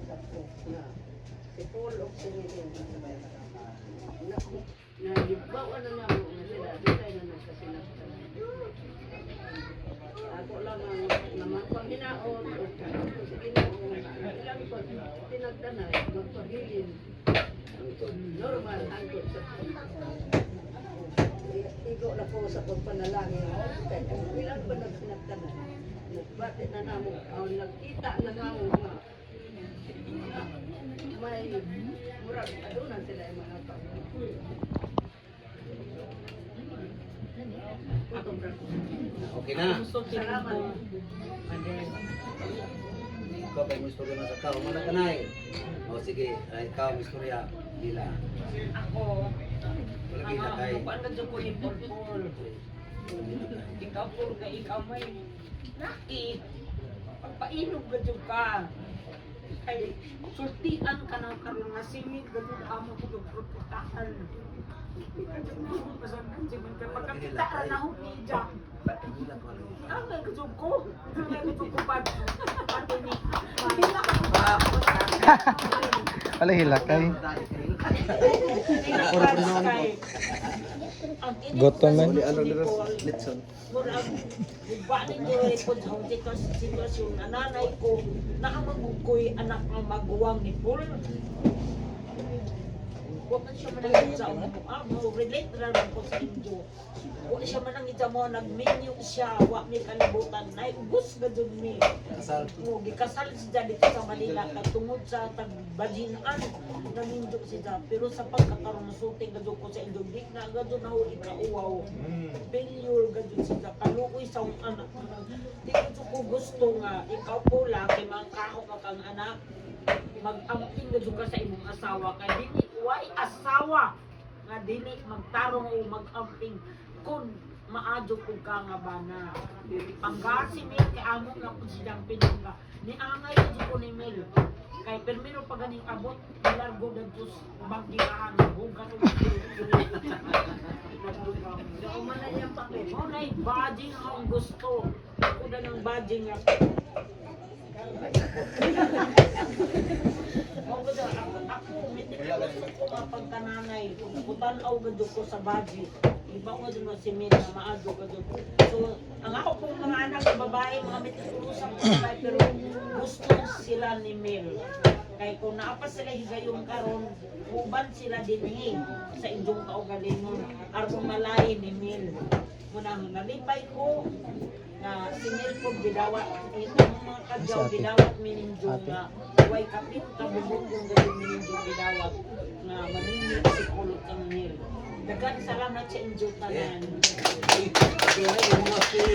sa ko na si Paul o si Miguel na gibawa na nga mo na sila dito na nagkasinaktan. Ako lang ang naman panginaon o sige na ilang pag tinagtanay magpagilin normal hangtod sa igo na po sa pagpanalangin kahit kung ilan ba nagsinagtanay nagbati na namo nagkita na namo may murag adunan sila yung mga pag Okay na. salamat Ikaw kay misturya na sa tao. Mana ka na eh. O sige, ikaw misturya. Gila. Ako, Wala gila kay. paano dyan ko yung pulpul? Ikaw po ka, ikaw may nakit. Pagpainog ka dyan ka. Kay sultian ka ng karoon na singit, gano'n amo ko yung protektahan. Pagkakitaan na hong dyan. Gila ko ano. Ang nagkasog ko. Ang nagkasog ko pa. Pati ni. Wala hilakay. Goto man. Litson. Murag balik ko rin po sa sitwasyon na nanay ko nakamagod ko'y anak ng maguwang ni Paul. Huwag man siya manangit sa mo, relate naman po sa inyo. Huwag siya manangit sa mo, nag-menu siya, huwag may kalibutan, naibus ka dun ni. Kasal. Gikasal siya dito sa Manila, katungod sa tagbadinaan, naminjo siya. Pero sa pagkakaroon na suting gadyo ko sa inyo, di na gadyo na huli ka uwaw. Failure gadyo siya, kalukoy sa anak. Di ko gusto nga, ikaw po lang, kay mga kao ka kang anak, mag-amping gadyo ka sa imong asawa, kay dili way asawa nga dili magtarong o mag-amping kung maadyo ko ka nga ba na panggasi mi kay amo nga po silang pinangga ni angay ko ni Mel kay permiro pa ganing abot largo dagos bagdihan bugan o man na niyang pakit mo na badging ang gusto ako na ng badging nga ako nga pagkananay, putanaw gadyo ko sa budget. Iba ko din si Mel na maadyo gadyo. So, ang ako pong mga anak na babae, mga mitutulosang babae, pero gusto sila ni Mel. Kaya kung naapas sila higayong karon, uban sila din sa inyong kaugalingon. Arong malay ni Mel. Munang nalipay ko, na si Mel po gidawat, itong mga kadyaw gidawat mininjo nga way kapit kabubog yung gawin mininjo gidawat nga maninyo si kulot ng Mel. Dagan salamat sa inyo tanan.